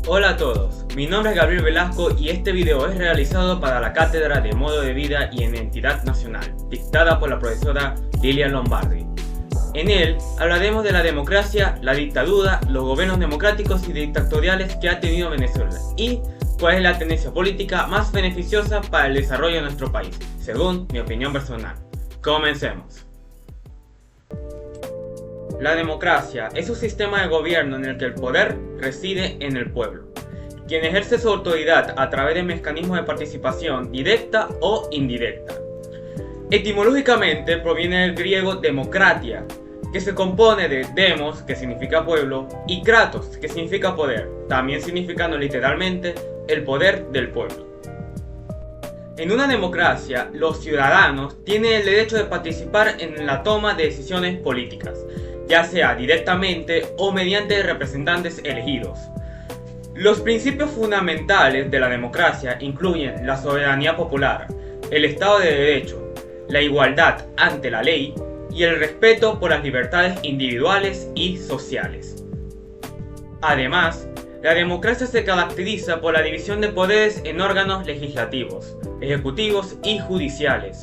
Hola a todos, mi nombre es Gabriel Velasco y este video es realizado para la Cátedra de Modo de Vida y Identidad Nacional, dictada por la profesora Lilian Lombardi. En él hablaremos de la democracia, la dictadura, los gobiernos democráticos y dictatoriales que ha tenido Venezuela y cuál es la tendencia política más beneficiosa para el desarrollo de nuestro país, según mi opinión personal. Comencemos. La democracia es un sistema de gobierno en el que el poder reside en el pueblo, quien ejerce su autoridad a través de mecanismos de participación directa o indirecta. Etimológicamente proviene del griego democratia, que se compone de demos, que significa pueblo, y kratos, que significa poder, también significando literalmente el poder del pueblo. En una democracia, los ciudadanos tienen el derecho de participar en la toma de decisiones políticas, ya sea directamente o mediante representantes elegidos. Los principios fundamentales de la democracia incluyen la soberanía popular, el Estado de Derecho, la igualdad ante la ley y el respeto por las libertades individuales y sociales. Además, la democracia se caracteriza por la división de poderes en órganos legislativos, ejecutivos y judiciales,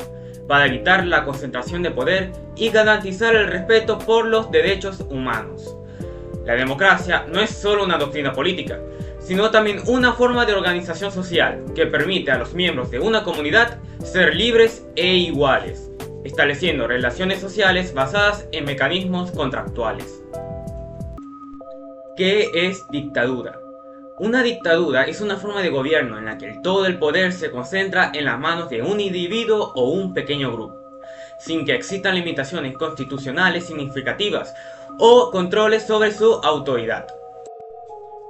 para evitar la concentración de poder y garantizar el respeto por los derechos humanos. La democracia no es solo una doctrina política, sino también una forma de organización social que permite a los miembros de una comunidad ser libres e iguales, estableciendo relaciones sociales basadas en mecanismos contractuales. ¿Qué es dictadura? Una dictadura es una forma de gobierno en la que todo el poder se concentra en las manos de un individuo o un pequeño grupo, sin que existan limitaciones constitucionales significativas o controles sobre su autoridad.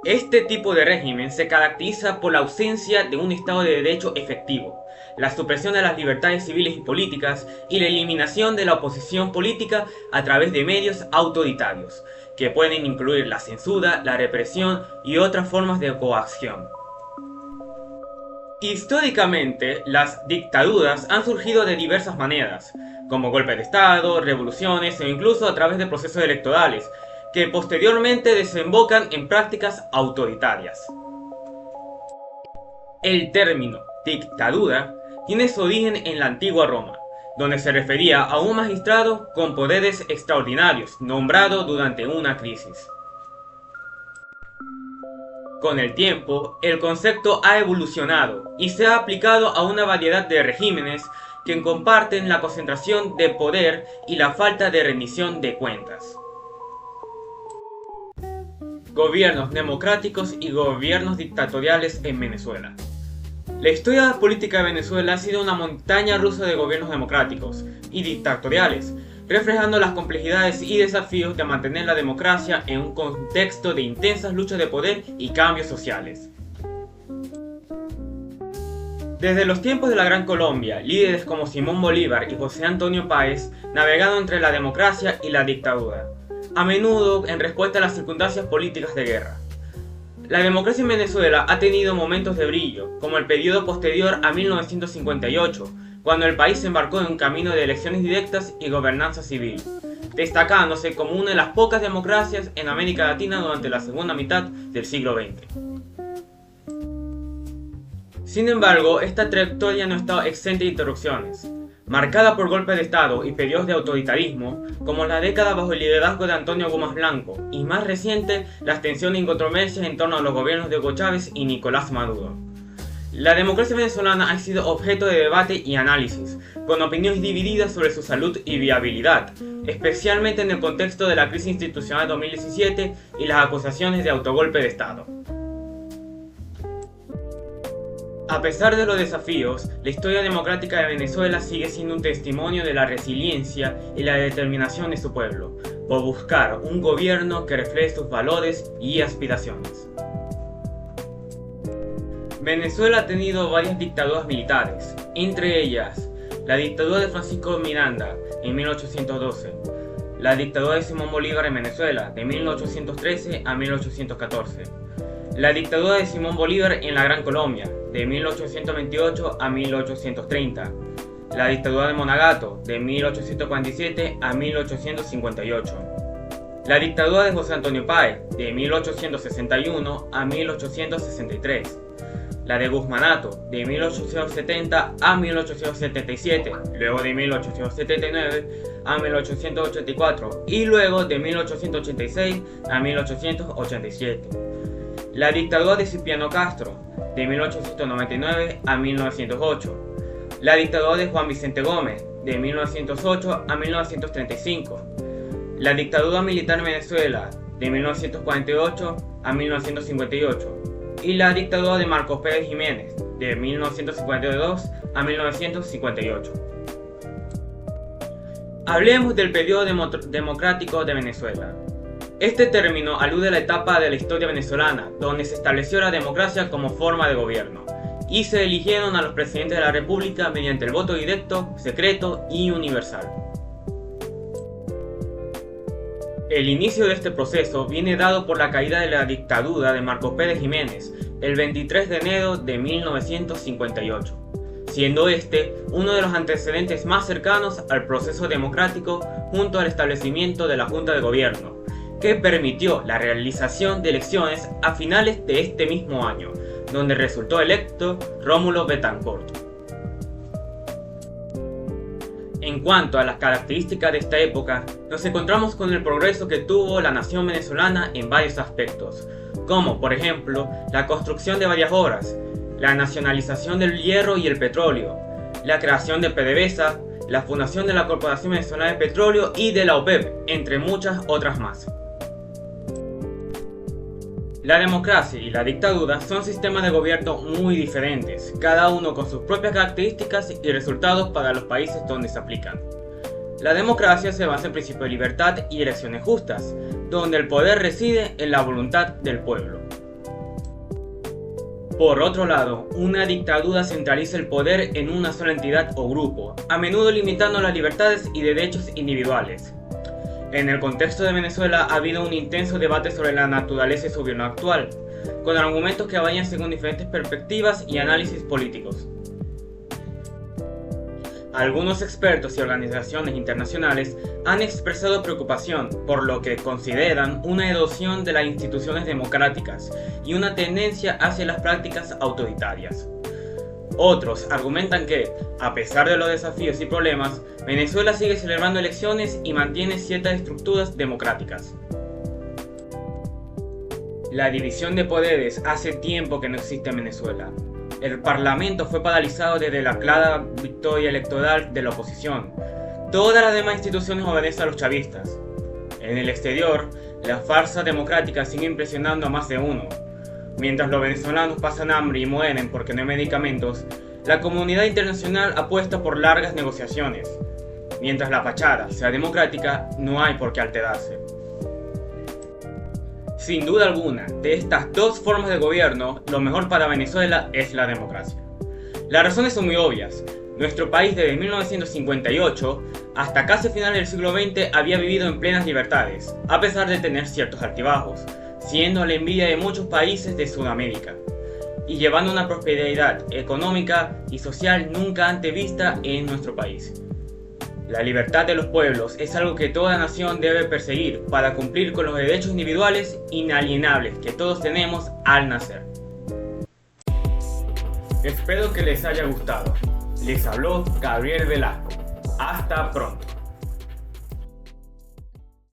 Este tipo de régimen se caracteriza por la ausencia de un Estado de Derecho efectivo, la supresión de las libertades civiles y políticas y la eliminación de la oposición política a través de medios autoritarios, que pueden incluir la censura, la represión y otras formas de coacción. Históricamente, las dictaduras han surgido de diversas maneras, como golpes de Estado, revoluciones o incluso a través de procesos electorales, que posteriormente desembocan en prácticas autoritarias. El término dictadura tiene su origen en la antigua Roma, donde se refería a un magistrado con poderes extraordinarios, nombrado durante una crisis. Con el tiempo, el concepto ha evolucionado y se ha aplicado a una variedad de regímenes que comparten la concentración de poder y la falta de rendición de cuentas. Gobiernos democráticos y gobiernos dictatoriales en Venezuela. La historia política de Venezuela ha sido una montaña rusa de gobiernos democráticos y dictatoriales, reflejando las complejidades y desafíos de mantener la democracia en un contexto de intensas luchas de poder y cambios sociales. Desde los tiempos de la Gran Colombia, líderes como Simón Bolívar y José Antonio Páez navegaron entre la democracia y la dictadura, a menudo en respuesta a las circunstancias políticas de guerra. La democracia en Venezuela ha tenido momentos de brillo, como el periodo posterior a 1958, cuando el país se embarcó en un camino de elecciones directas y gobernanza civil, destacándose como una de las pocas democracias en América Latina durante la segunda mitad del siglo XX. Sin embargo, esta trayectoria no ha estado exenta de interrupciones, marcada por golpes de Estado y periodos de autoritarismo, como la década bajo el liderazgo de Antonio Gómez Blanco, y más reciente, las tensiones y controversias en torno a los gobiernos de Hugo Chávez y Nicolás Maduro. La democracia venezolana ha sido objeto de debate y análisis, con opiniones divididas sobre su salud y viabilidad, especialmente en el contexto de la crisis institucional de 2017 y las acusaciones de autogolpe de Estado. A pesar de los desafíos, la historia democrática de Venezuela sigue siendo un testimonio de la resiliencia y la determinación de su pueblo, por buscar un gobierno que refleje sus valores y aspiraciones. Venezuela ha tenido varias dictaduras militares, entre ellas la dictadura de Francisco Miranda en 1812, la dictadura de Simón Bolívar en Venezuela de 1813 a 1814, la dictadura de Simón Bolívar en la Gran Colombia de 1828 a 1830, la dictadura de Monagato de 1847 a 1858, La dictadura de José Antonio Páez, de 1861 a 1863. La de Guzmanato, de 1870 a 1877, luego de 1879 a 1884 y luego de 1886 a 1887. La dictadura de Cipriano Castro, de 1899 a 1908. La dictadura de Juan Vicente Gómez, de 1908 a 1935. La dictadura militar en Venezuela, de 1948 a 1958. Y la dictadura de Marcos Pérez Jiménez, de 1952 a 1958. Hablemos del periodo democrático de Venezuela. Este término alude a la etapa de la historia venezolana, donde se estableció la democracia como forma de gobierno, y se eligieron a los presidentes de la República mediante el voto directo, secreto y universal. El inicio de este proceso viene dado por la caída de la dictadura de Marcos Pérez Jiménez el 23 de enero de 1958, siendo este uno de los antecedentes más cercanos al proceso democrático junto al establecimiento de la Junta de Gobierno, que permitió la realización de elecciones a finales de este mismo año, donde resultó electo Rómulo Betancourt. En cuanto a las características de esta época, nos encontramos con el progreso que tuvo la nación venezolana en varios aspectos, como por ejemplo la construcción de varias obras, la nacionalización del hierro y el petróleo, la creación de PDVSA, la fundación de la Corporación Venezolana de Petróleo y de la OPEP, entre muchas otras más. La democracia y la dictadura son sistemas de gobierno muy diferentes, cada uno con sus propias características y resultados para los países donde se aplican. La democracia se basa en principios de libertad y elecciones justas, donde el poder reside en la voluntad del pueblo. Por otro lado, una dictadura centraliza el poder en una sola entidad o grupo, a menudo limitando las libertades y derechos individuales. En el contexto de Venezuela ha habido un intenso debate sobre la naturaleza de su gobierno actual, con argumentos que varían según diferentes perspectivas y análisis políticos. Algunos expertos y organizaciones internacionales han expresado preocupación por lo que consideran una erosión de las instituciones democráticas y una tendencia hacia las prácticas autoritarias. Otros argumentan que, a pesar de los desafíos y problemas, Venezuela sigue celebrando elecciones y mantiene ciertas estructuras democráticas. La división de poderes hace tiempo que no existe en Venezuela. El Parlamento fue paralizado desde la clara victoria electoral de la oposición. Todas las demás instituciones obedecen a los chavistas. En el exterior, la farsa democrática sigue impresionando a más de uno. Mientras los venezolanos pasan hambre y mueren porque no hay medicamentos, la comunidad internacional apuesta por largas negociaciones. Mientras la fachada sea democrática, no hay por qué alterarse. Sin duda alguna, de estas dos formas de gobierno, lo mejor para Venezuela es la democracia. Las razones son muy obvias. Nuestro país desde 1958 hasta casi finales del siglo XX había vivido en plenas libertades, a pesar de tener ciertos altibajos, siendo la envidia de muchos países de Sudamérica, y llevando una prosperidad económica y social nunca antes vista en nuestro país. La libertad de los pueblos es algo que toda nación debe perseguir para cumplir con los derechos individuales inalienables que todos tenemos al nacer. Espero que les haya gustado. Les habló Gabriel Velasco. Hasta pronto.